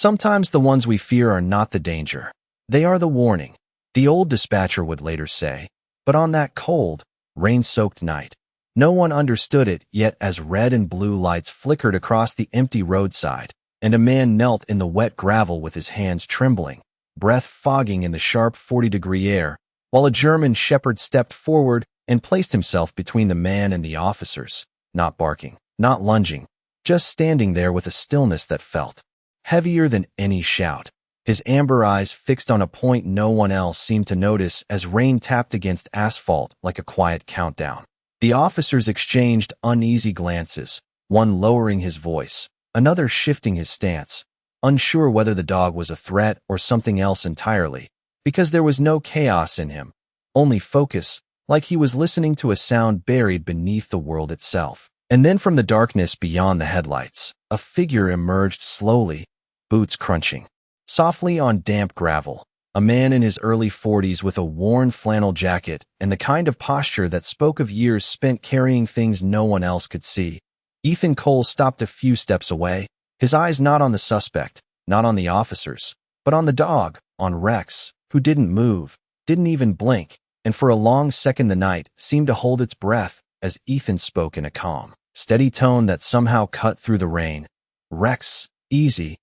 Sometimes the ones we fear are not the danger. They are the warning, the old dispatcher would later say. But on that cold, rain-soaked night, no one understood it yet as red and blue lights flickered across the empty roadside, and a man knelt in the wet gravel with his hands trembling, breath fogging in the sharp 40-degree air, while a German shepherd stepped forward and placed himself between the man and the officers, not barking, not lunging, just standing there with a stillness that felt heavier than any shout, his amber eyes fixed on a point no one else seemed to notice as rain tapped against asphalt like a quiet countdown. The officers exchanged uneasy glances, one lowering his voice, another shifting his stance, unsure whether the dog was a threat or something else entirely, because there was no chaos in him, only focus, like he was listening to a sound buried beneath the world itself. And then from the darkness beyond the headlights, a figure emerged slowly, boots crunching softly on damp gravel, a man in his early 40s with a worn flannel jacket and the kind of posture that spoke of years spent carrying things no one else could see. Ethan Cole stopped a few steps away, his eyes not on the suspect, not on the officers, but on the dog, on Rex, who didn't move, didn't even blink, and for a long second the night seemed to hold its breath as Ethan spoke in a calm, steady tone that somehow cut through the rain. "Rex, easy."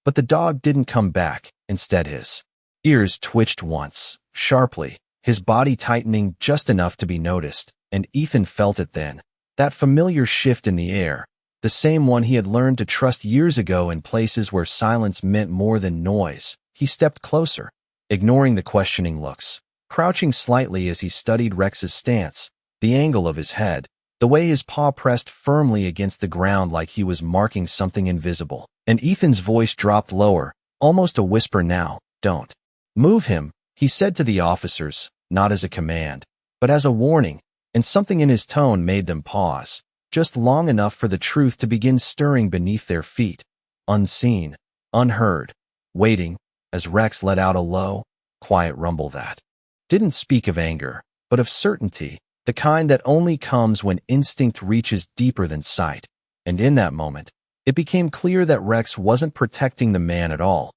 But the dog didn't come back. Instead, his ears twitched once, sharply, his body tightening just enough to be noticed, and Ethan felt it then. That familiar shift in the air, the same one he had learned to trust years ago in places where silence meant more than noise. He stepped closer, ignoring the questioning looks, crouching slightly as he studied Rex's stance, the angle of his head, the way his paw pressed firmly against the ground like he was marking something invisible. And Ethan's voice dropped lower, almost a whisper now. "Don't move him," he said to the officers, not as a command, but as a warning, and something in his tone made them pause, just long enough for the truth to begin stirring beneath their feet, unseen, unheard, waiting, as Rex let out a low, quiet rumble that didn't speak of anger, but of certainty, the kind that only comes when instinct reaches deeper than sight. And in that moment, it became clear that Rex wasn't protecting the man at all.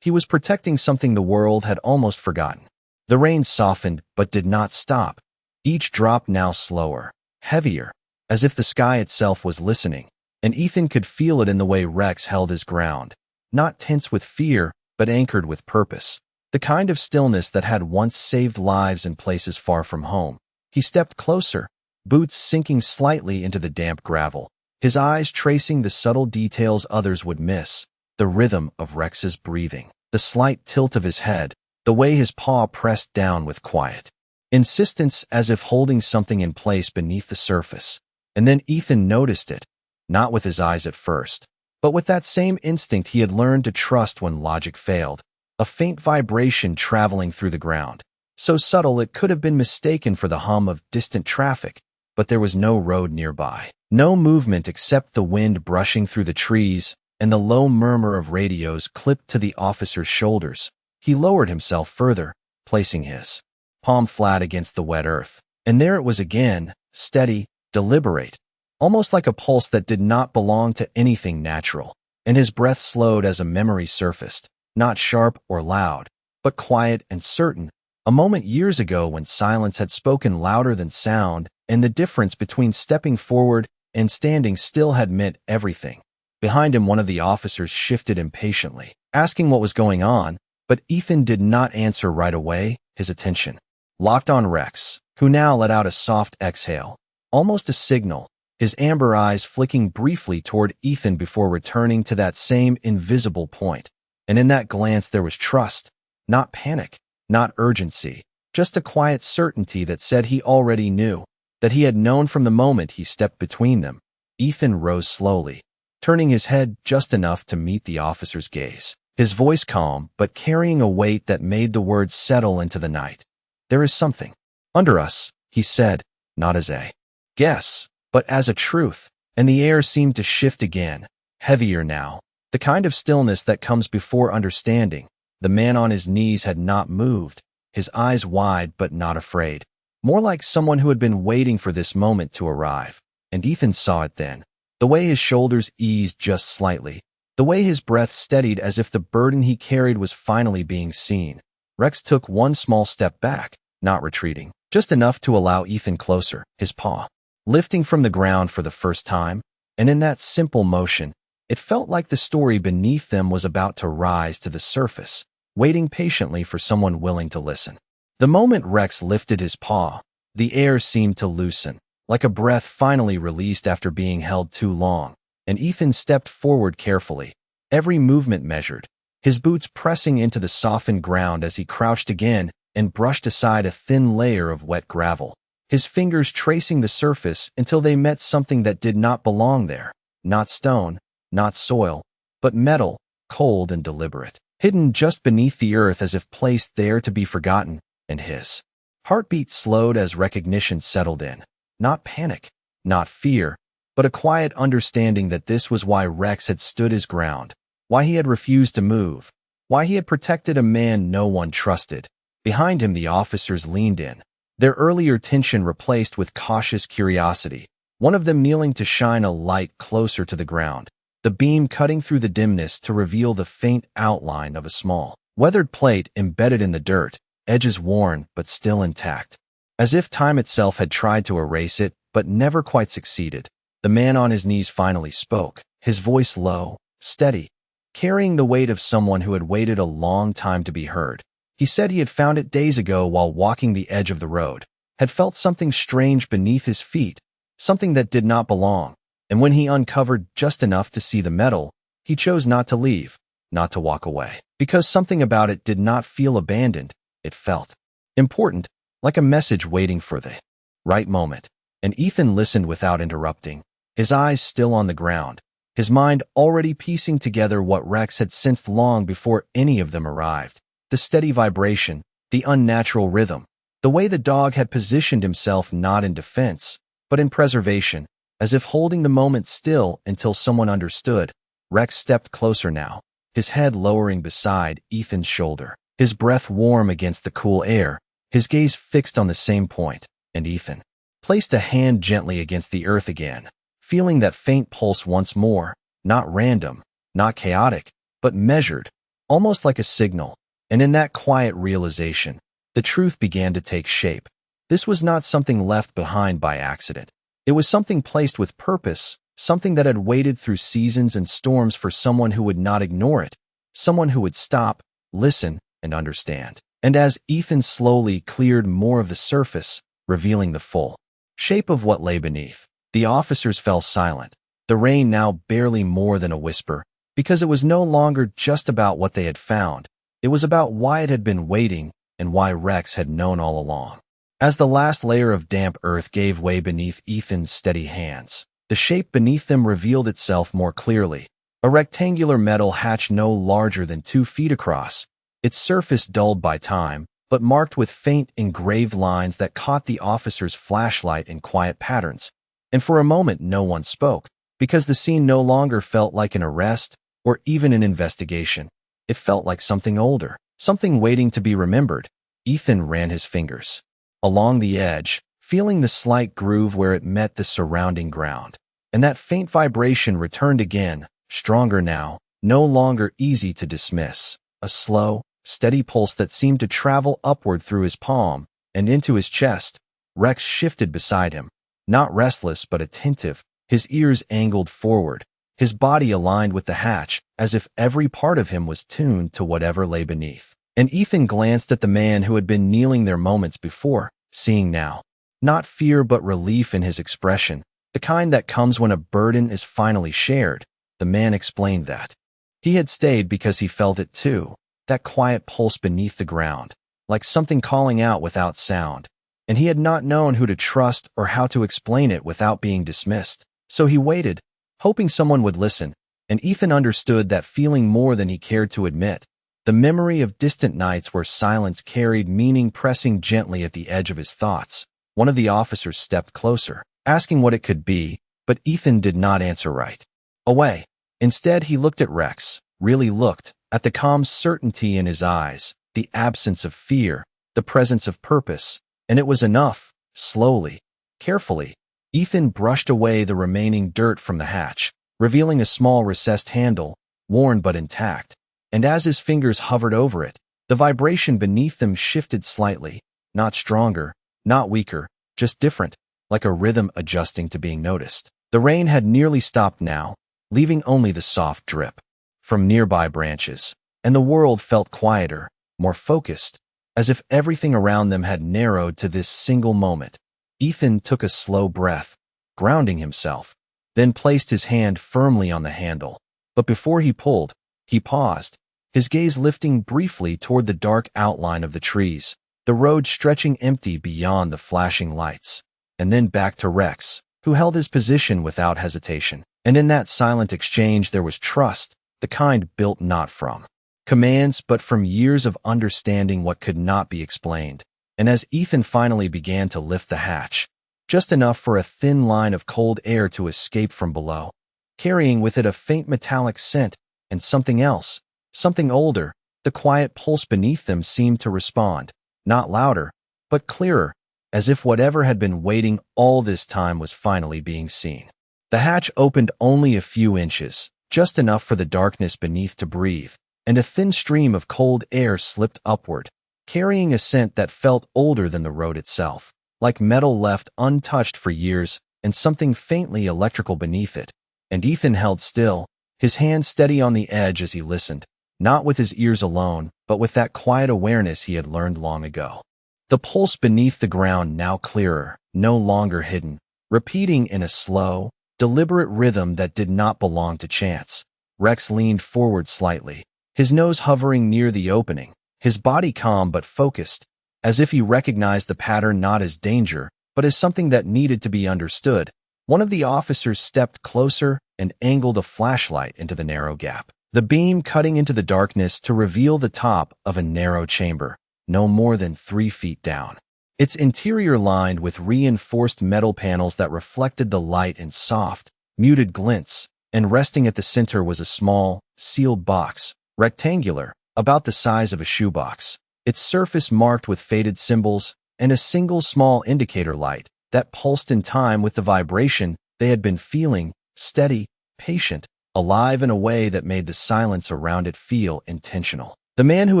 He was protecting something the world had almost forgotten. The rain softened but did not stop, each drop now slower, heavier, as if the sky itself was listening, and Ethan could feel it in the way Rex held his ground, not tense with fear, but anchored with purpose, the kind of stillness that had once saved lives in places far from home. He stepped closer, boots sinking slightly into the damp gravel, his eyes tracing the subtle details others would miss, the rhythm of Rex's breathing, the slight tilt of his head, the way his paw pressed down with quiet insistence as if holding something in place beneath the surface. And then Ethan noticed it, not with his eyes at first, but with that same instinct he had learned to trust when logic failed, a faint vibration traveling through the ground, so subtle it could have been mistaken for the hum of distant traffic, but there was no road nearby. No movement except the wind brushing through the trees and the low murmur of radios clipped to the officer's shoulders. He lowered himself further, placing his palm flat against the wet earth. And there it was again, steady, deliberate, almost like a pulse that did not belong to anything natural. And his breath slowed as a memory surfaced, not sharp or loud, but quiet and certain, a moment years ago when silence had spoken louder than sound, and the difference between stepping forward and standing still had meant everything. Behind him, one of the officers shifted impatiently, asking what was going on, but Ethan did not answer right away, his attention locked on Rex, who now let out a soft exhale, almost a signal, his amber eyes flicking briefly toward Ethan before returning to that same invisible point. And in that glance there was trust, not panic, not urgency, just a quiet certainty that said he already knew, that he had known from the moment he stepped between them. Ethan rose slowly, turning his head just enough to meet the officer's gaze, his voice calm but carrying a weight that made the words settle into the night. "There is something under us," he said, not as a guess, but as a truth, and the air seemed to shift again, heavier now, the kind of stillness that comes before understanding. The man on his knees had not moved, his eyes wide but not afraid, more like someone who had been waiting for this moment to arrive. And Ethan saw it then, the way his shoulders eased just slightly, The way his breath steadied as if the burden he carried was finally being seen. Rex took one small step back, not retreating, just enough to allow Ethan closer, his paw lifting from the ground for the first time, and in that simple motion, it felt like the story beneath them was about to rise to the surface, waiting patiently for someone willing to listen. The moment Rex lifted his paw, the air seemed to loosen, like a breath finally released after being held too long, and Ethan stepped forward carefully, every movement measured, his boots pressing into the softened ground as he crouched again and brushed aside a thin layer of wet gravel, his fingers tracing the surface until they met something that did not belong there, not stone, not soil, but metal, cold and deliberate, hidden just beneath the earth as if placed there to be forgotten, and his heartbeat slowed as recognition settled in. Not panic, not fear, but a quiet understanding that this was why Rex had stood his ground, why he had refused to move, why he had protected a man no one trusted. Behind him the officers leaned in, their earlier tension replaced with cautious curiosity, one of them kneeling to shine a light closer to the ground, the beam cutting through the dimness to reveal the faint outline of a small, weathered plate embedded in the dirt, edges worn but still intact. As if time itself had tried to erase it, but never quite succeeded, the man on his knees finally spoke, his voice low, steady, carrying the weight of someone who had waited a long time to be heard. He said he had found it days ago while walking the edge of the road, had felt something strange beneath his feet, something that did not belong, and when he uncovered just enough to see the metal, he chose not to leave, not to walk away, because something about it did not feel abandoned, it felt important, like a message waiting for the right moment. And Ethan listened without interrupting, his eyes still on the ground, his mind already piecing together what Rex had sensed long before any of them arrived. The steady vibration, the unnatural rhythm, the way the dog had positioned himself not in defense, but in preservation, as if holding the moment still until someone understood. Rex stepped closer now, his head lowering beside Ethan's shoulder, his breath warm against the cool air, his gaze fixed on the same point, and Ethan placed a hand gently against the earth again, feeling that faint pulse once more, not random, not chaotic, but measured, almost like a signal. And in that quiet realization, the truth began to take shape. This was not something left behind by accident. It was something placed with purpose, something that had waited through seasons and storms for someone who would not ignore it, someone who would stop, listen, and understand. And as Ethan slowly cleared more of the surface, revealing the full shape of what lay beneath, the officers fell silent, the rain now barely more than a whisper, because it was no longer just about what they had found. It was about why it had been waiting and why Rex had known all along. As the last layer of damp earth gave way beneath Ethan's steady hands, the shape beneath them revealed itself more clearly. A rectangular metal hatch no larger than 2 feet across, its surface dulled by time, but marked with faint engraved lines that caught the officer's flashlight in quiet patterns. And for a moment no one spoke, because the scene no longer felt like an arrest or even an investigation. It felt like something older, something waiting to be remembered. Ethan ran his fingers along the edge, feeling the slight groove where it met the surrounding ground. And that faint vibration returned again, stronger now, no longer easy to dismiss. A slow, steady pulse that seemed to travel upward through his palm and into his chest. Rex shifted beside him, not restless but attentive, his ears angled forward, his body aligned with the hatch, as if every part of him was tuned to whatever lay beneath. And Ethan glanced at the man who had been kneeling there moments before, seeing now, not fear but relief in his expression, the kind that comes when a burden is finally shared. The man explained that he had stayed because he felt it too, that quiet pulse beneath the ground, like something calling out without sound. And he had not known who to trust or how to explain it without being dismissed. So he waited, hoping someone would listen, and Ethan understood that feeling more than he cared to admit. The memory of distant nights where silence carried meaning pressing gently at the edge of his thoughts. One of the officers stepped closer, asking what it could be, but Ethan did not answer right away. Instead, he looked at Rex, really looked, at the calm certainty in his eyes, the absence of fear, the presence of purpose, and it was enough. Slowly, carefully, Ethan brushed away the remaining dirt from the hatch, revealing a small recessed handle, worn but intact, and as his fingers hovered over it, the vibration beneath them shifted slightly, not stronger, not weaker, just different, like a rhythm adjusting to being noticed. The rain had nearly stopped now, leaving only the soft drip from nearby branches, and the world felt quieter, more focused, as if everything around them had narrowed to this single moment. Ethan took a slow breath, grounding himself, then placed his hand firmly on the handle. But before he pulled, he paused, his gaze lifting briefly toward the dark outline of the trees, the road stretching empty beyond the flashing lights, and then back to Rex, who held his position without hesitation. And in that silent exchange there was trust, the kind built not from commands but from years of understanding what could not be explained. And as Ethan finally began to lift the hatch, just enough for a thin line of cold air to escape from below, carrying with it a faint metallic scent and something else, something older, the quiet pulse beneath them seemed to respond, not louder, but clearer, as if whatever had been waiting all this time was finally being seen. The hatch opened only a few inches, just enough for the darkness beneath to breathe, and a thin stream of cold air slipped upward, carrying a scent that felt older than the road itself, like metal left untouched for years and something faintly electrical beneath it. And Ethan held still, his hand steady on the edge as he listened, not with his ears alone, but with that quiet awareness he had learned long ago. The pulse beneath the ground now clearer, no longer hidden, repeating in a slow, deliberate rhythm that did not belong to chance. Rex leaned forward slightly, his nose hovering near the opening, his body calm but focused, as if he recognized the pattern not as danger, but as something that needed to be understood. One of the officers stepped closer and angled a flashlight into the narrow gap, the beam cutting into the darkness to reveal the top of a narrow chamber, no more than 3 feet down. Its interior lined with reinforced metal panels that reflected the light in soft, muted glints, and resting at the center was a small, sealed box, rectangular, about the size of a shoebox, its surface marked with faded symbols, and a single small indicator light that pulsed in time with the vibration they had been feeling, steady, patient, alive in a way that made the silence around it feel intentional. The man who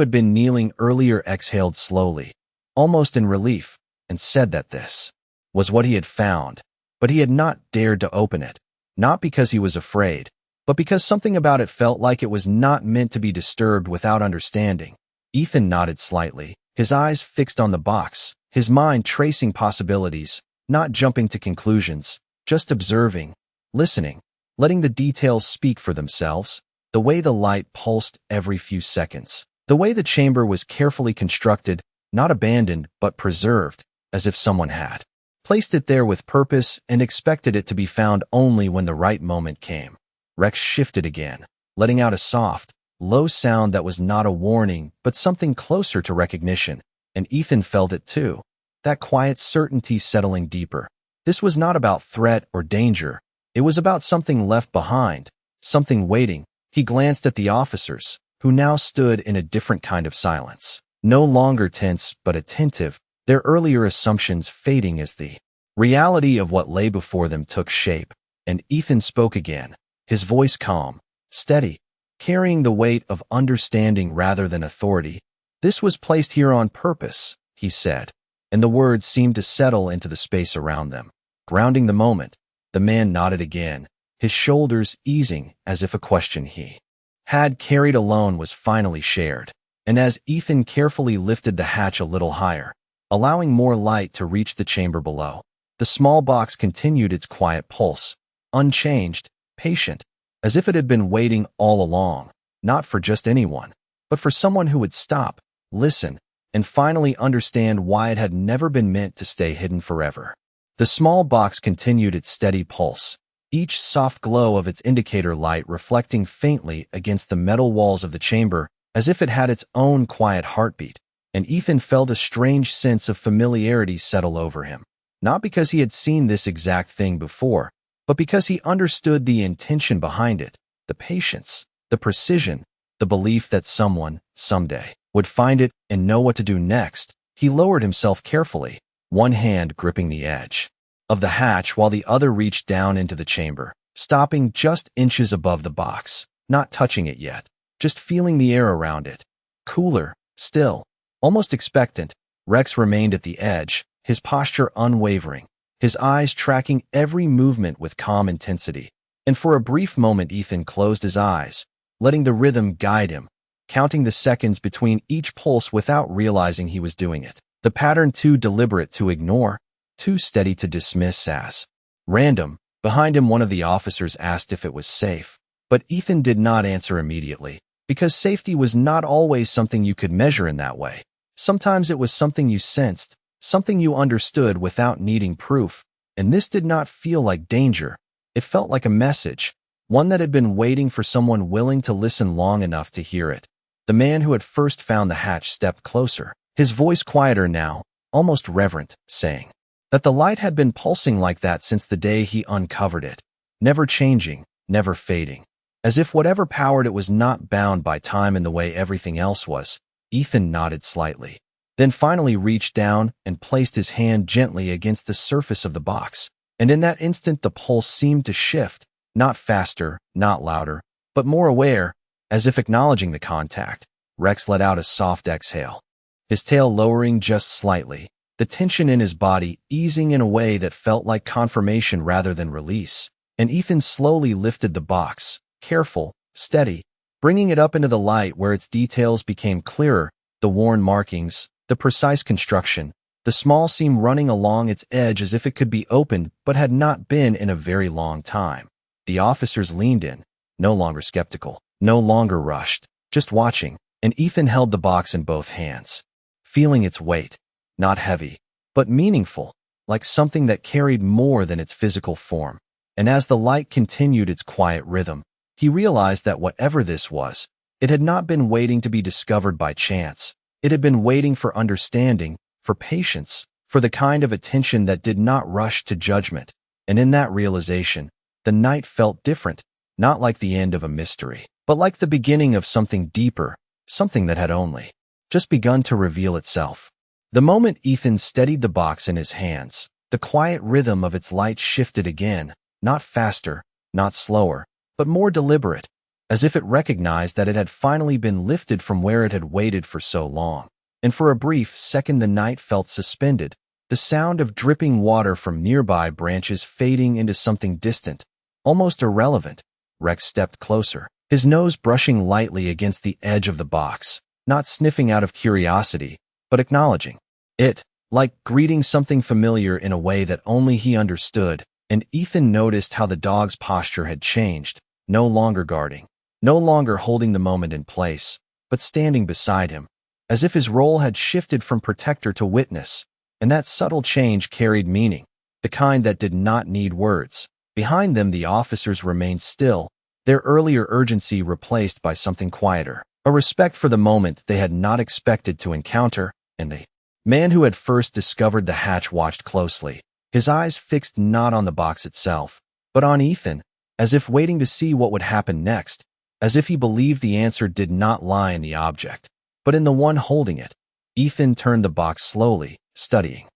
had been kneeling earlier exhaled slowly, almost in relief, and said that this was what he had found, but he had not dared to open it, not because he was afraid, but because something about it felt like it was not meant to be disturbed without understanding. Ethan nodded slightly, his eyes fixed on the box, his mind tracing possibilities, not jumping to conclusions, just observing, listening, letting the details speak for themselves, the way the light pulsed every few seconds, the way the chamber was carefully constructed, not abandoned but preserved, as if someone had placed it there with purpose and expected it to be found only when the right moment came. Rex shifted again, letting out a soft, low sound that was not a warning but something closer to recognition, and Ethan felt it too, that quiet certainty settling deeper. This was not about threat or danger, it was about something left behind, something waiting. He glanced at the officers, who now stood in a different kind of silence, no longer tense but attentive, their earlier assumptions fading as the reality of what lay before them took shape. And Ethan spoke again, his voice calm, steady, carrying the weight of understanding rather than authority. "This was placed here on purpose," he said, and the words seemed to settle into the space around them, grounding the moment. The man nodded again, his shoulders easing as if a question he had carried alone was finally shared. And as Ethan carefully lifted the hatch a little higher, allowing more light to reach the chamber below, the small box continued its quiet pulse, unchanged, patient, as if it had been waiting all along, not for just anyone, but for someone who would stop, listen, and finally understand why it had never been meant to stay hidden forever. The small box continued its steady pulse, each soft glow of its indicator light reflecting faintly against the metal walls of the chamber, as if it had its own quiet heartbeat. And Ethan felt a strange sense of familiarity settle over him, not because he had seen this exact thing before, but because he understood the intention behind it, the patience, the precision, the belief that someone, someday, would find it and know what to do next. He lowered himself carefully, one hand gripping the edge of the hatch while the other reached down into the chamber, stopping just inches above the box. not touching it yet, just feeling the air around it. Cooler, still, almost expectant, Rex remained at the edge, his posture unwavering, his eyes tracking every movement with calm intensity. And for a brief moment Ethan closed his eyes, letting the rhythm guide him, counting the seconds between each pulse without realizing he was doing it. The pattern too deliberate to ignore, too steady to dismiss as random. Behind him, one of the officers asked if it was safe, but Ethan did not answer immediately, because safety was not always something you could measure in that way. Sometimes it was something you sensed, something you understood without needing proof, and this did not feel like danger. It felt like a message, one that had been waiting for someone willing to listen long enough to hear it. The man who had first found the hatch stepped closer, his voice quieter now, almost reverent, saying that the light had been pulsing like that since the day he uncovered it, never changing, never fading, as if whatever powered it was not bound by time in the way everything else was. Ethan nodded slightly, then finally reached down and placed his hand gently against the surface of the box. And in that instant the pulse seemed to shift, not faster, not louder, but more aware, as if acknowledging the contact. Rex let out a soft exhale, his tail lowering just slightly, the tension in his body easing in a way that felt like confirmation rather than release. And Ethan slowly lifted the box, careful, steady, bringing it up into the light where its details became clearer, the worn markings, the precise construction, the small seam running along its edge as if it could be opened but had not been in a very long time. The officers leaned in, no longer skeptical, no longer rushed, just watching, and Ethan held the box in both hands, feeling its weight, not heavy, but meaningful, like something that carried more than its physical form. And as the light continued its quiet rhythm, he realized that whatever this was, it had not been waiting to be discovered by chance. It had been waiting for understanding, for patience, for the kind of attention that did not rush to judgment. And in that realization, the night felt different, not like the end of a mystery, but like the beginning of something deeper, something that had only just begun to reveal itself. The moment Ethan steadied the box in his hands, the quiet rhythm of its light shifted again, not faster, not slower, but more deliberate, as if it recognized that it had finally been lifted from where it had waited for so long. And for a brief second the night felt suspended, the sound of dripping water from nearby branches fading into something distant, almost irrelevant. Rex stepped closer, his nose brushing lightly against the edge of the box, not sniffing out of curiosity, but acknowledging it, like greeting something familiar in a way that only he understood. And Ethan noticed how the dog's posture had changed, no longer guarding, no longer holding the moment in place, but standing beside him, as if his role had shifted from protector to witness. And that subtle change carried meaning, the kind that did not need words. Behind them the officers remained still, their earlier urgency replaced by something quieter, a respect for the moment they had not expected to encounter. And the man who had first discovered the hatch watched closely, his eyes fixed not on the box itself, but on Ethan, as if waiting to see what would happen next, as if he believed the answer did not lie in the object, but in the one holding it. Ethan turned the box slowly, studying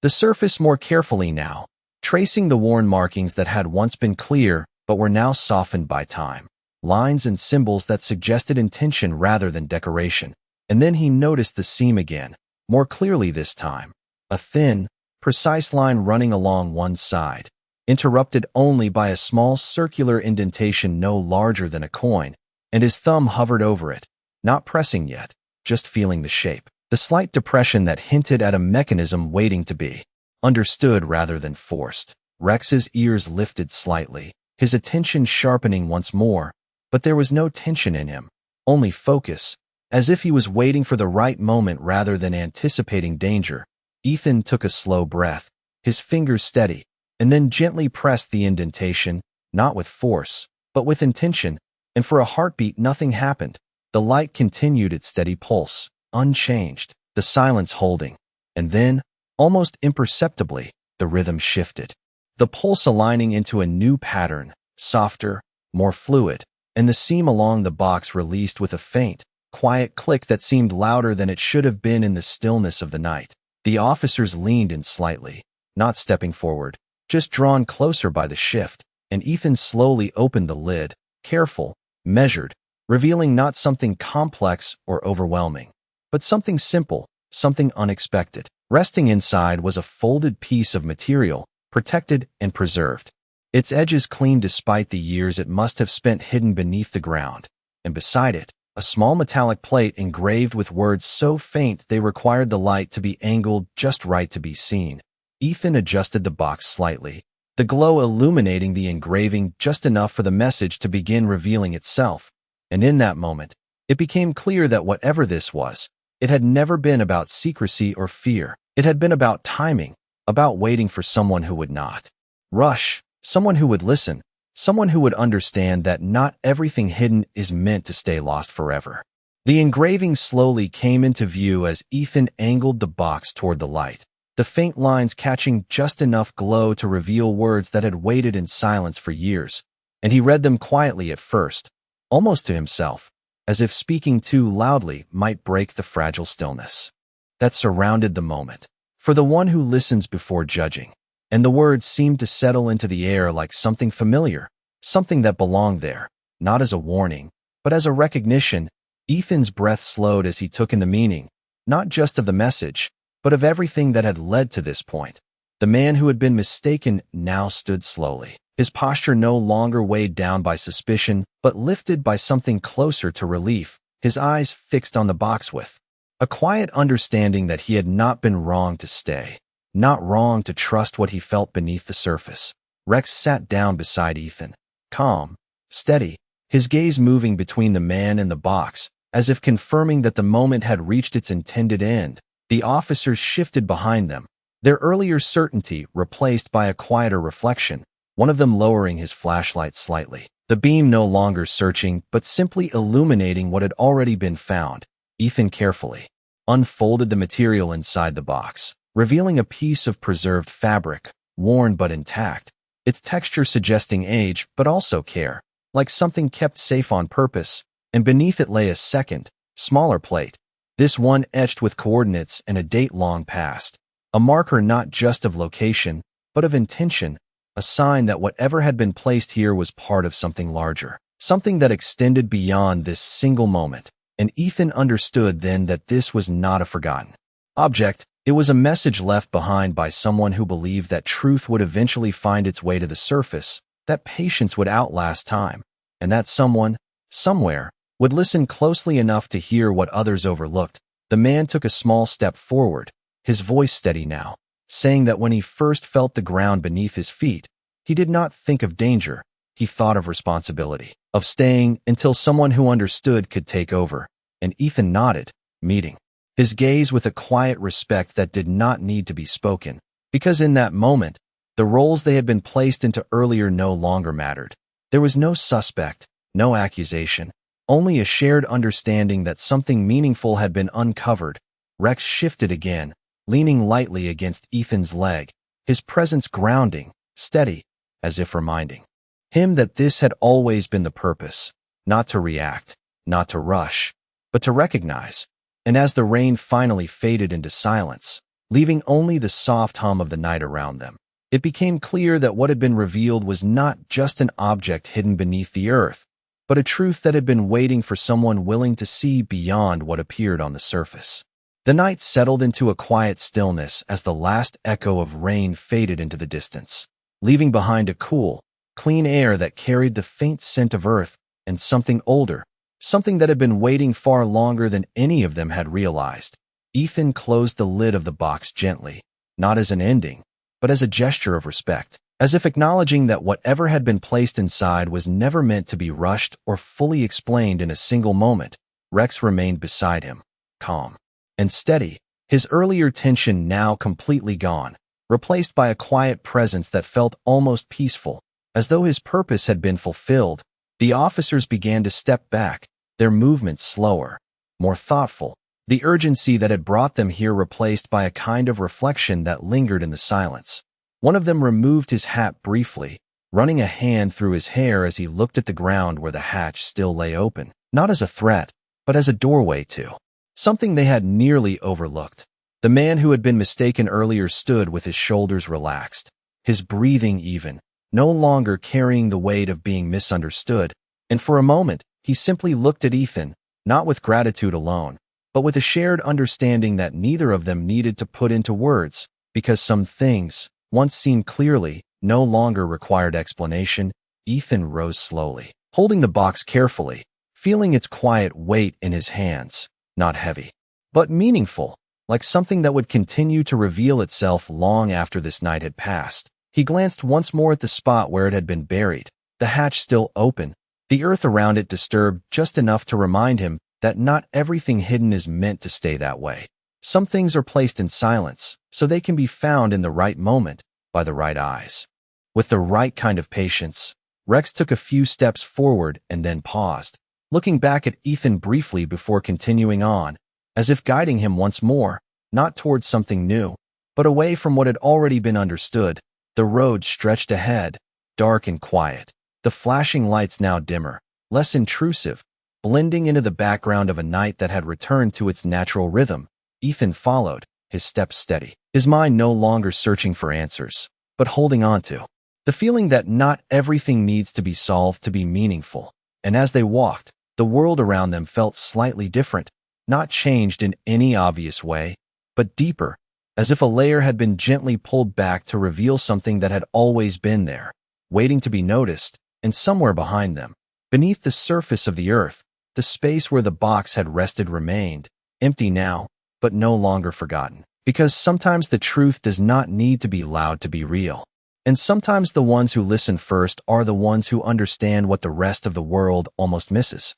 the surface more carefully now, tracing the worn markings that had once been clear but were now softened by time, lines and symbols that suggested intention rather than decoration. And then he noticed the seam again, more clearly this time, a thin, precise line running along one side, interrupted only by a small circular indentation no larger than a coin, and his thumb hovered over it, not pressing yet, just feeling the shape, the slight depression that hinted at a mechanism waiting to be understood rather than forced. Rex's ears lifted slightly, his attention sharpening once more, but there was no tension in him, only focus, as if he was waiting for the right moment rather than anticipating danger. Ethan took a slow breath, his fingers steady, and then gently pressed the indentation, not with force, but with intention, and for a heartbeat nothing happened. The light continued its steady pulse, unchanged, the silence holding. And then, almost imperceptibly, the rhythm shifted, the pulse aligning into a new pattern, softer, more fluid, and the seam along the box released with a faint, quiet click that seemed louder than it should have been in the stillness of the night. The officers leaned in slightly, not stepping forward, just drawn closer by the shift, and Ethan slowly opened the lid, careful, measured, revealing not something complex or overwhelming, but something simple, something unexpected. Resting inside was a folded piece of material, protected and preserved. Its edges clean despite the years it must have spent hidden beneath the ground, and beside it, a small metallic plate engraved with words so faint they required the light to be angled just right to be seen. Ethan adjusted the box slightly, the glow illuminating the engraving just enough for the message to begin revealing itself. And in that moment, it became clear that whatever this was, it had never been about secrecy or fear. It had been about timing, about waiting for someone who would not rush, someone who would listen, someone who would understand that not everything hidden is meant to stay lost forever. The engraving slowly came into view as Ethan angled the box toward the light, the faint lines catching just enough glow to reveal words that had waited in silence for years, and he read them quietly at first, almost to himself, as if speaking too loudly might break the fragile stillness that surrounded the moment. For the one who listens before judging, and the words seemed to settle into the air like something familiar, something that belonged there, not as a warning, but as a recognition. Ethan's breath slowed as he took in the meaning, not just of the message, but of everything that had led to this point. The man who had been mistaken now stood slowly, his posture no longer weighed down by suspicion, but lifted by something closer to relief, his eyes fixed on the box with a quiet understanding that he had not been wrong to stay, not wrong to trust what he felt beneath the surface. Rex sat down beside Ethan, calm, steady, his gaze moving between the man and the box, as if confirming that the moment had reached its intended end. The officers shifted behind them, their earlier certainty replaced by a quieter reflection, one of them lowering his flashlight slightly, the beam no longer searching but simply illuminating what had already been found. Ethan carefully unfolded the material inside the box, revealing a piece of preserved fabric, worn but intact, its texture suggesting age but also care, like something kept safe on purpose. And beneath it lay a second, smaller plate, this one etched with coordinates and a date long past, a marker not just of location, but of intention, a sign that whatever had been placed here was part of something larger, something that extended beyond this single moment. And Ethan understood then that this was not a forgotten object. It was a message left behind by someone who believed that truth would eventually find its way to the surface, that patience would outlast time, and that someone, somewhere, would listen closely enough to hear what others overlooked. The man took a small step forward, his voice steady now, saying that when he first felt the ground beneath his feet, he did not think of danger, he thought of responsibility, of staying until someone who understood could take over. And Ethan nodded, meeting his gaze with a quiet respect that did not need to be spoken, because in that moment, the roles they had been placed into earlier no longer mattered. There was no suspect, no accusation, only a shared understanding that something meaningful had been uncovered. Rex shifted again, leaning lightly against Ethan's leg, his presence grounding, steady, as if reminding him that this had always been the purpose, not to react, not to rush, but to recognize. And as the rain finally faded into silence, leaving only the soft hum of the night around them, it became clear that what had been revealed was not just an object hidden beneath the earth, but a truth that had been waiting for someone willing to see beyond what appeared on the surface. The night settled into a quiet stillness as the last echo of rain faded into the distance, leaving behind a cool, clean air that carried the faint scent of earth and something older, something that had been waiting far longer than any of them had realized. Ethan closed the lid of the box gently, not as an ending, but as a gesture of respect, as if acknowledging that whatever had been placed inside was never meant to be rushed or fully explained in a single moment. Rex remained beside him, calm and steady, his earlier tension now completely gone, replaced by a quiet presence that felt almost peaceful, as though his purpose had been fulfilled. The officers began to step back, their movements slower, more thoughtful, the urgency that had brought them here replaced by a kind of reflection that lingered in the silence. One of them removed his hat briefly, running a hand through his hair as he looked at the ground where the hatch still lay open, not as a threat, but as a doorway to something they had nearly overlooked. The man who had been mistaken earlier stood with his shoulders relaxed, his breathing even, no longer carrying the weight of being misunderstood, and for a moment, He simply looked at Ethan, not with gratitude alone, but with a shared understanding that neither of them needed to put into words, because some things, once seen clearly, no longer required explanation. Ethan rose slowly, holding the box carefully, feeling its quiet weight in his hands, not heavy, but meaningful, like something that would continue to reveal itself long after this night had passed. He glanced once more at the spot where it had been buried, the hatch still open, the earth around it disturbed just enough to remind him that not everything hidden is meant to stay that way. Some things are placed in silence, so they can be found in the right moment, by the right eyes. With the right kind of patience, Rex took a few steps forward and then paused, looking back at Ethan briefly before continuing on, as if guiding him once more, not towards something new, but away from what had already been understood. The road stretched ahead, dark and quiet, the flashing lights now dimmer, less intrusive, blending into the background of a night that had returned to its natural rhythm. Ethan followed, his steps steady, his mind no longer searching for answers, but holding on to the feeling that not everything needs to be solved to be meaningful. And as they walked, the world around them felt slightly different, not changed in any obvious way, but deeper, as if a layer had been gently pulled back to reveal something that had always been there, waiting to be noticed. And somewhere behind them, beneath the surface of the earth, the space where the box had rested remained, empty now, but no longer forgotten. Because sometimes the truth does not need to be loud to be real. And sometimes the ones who listen first are the ones who understand what the rest of the world almost misses.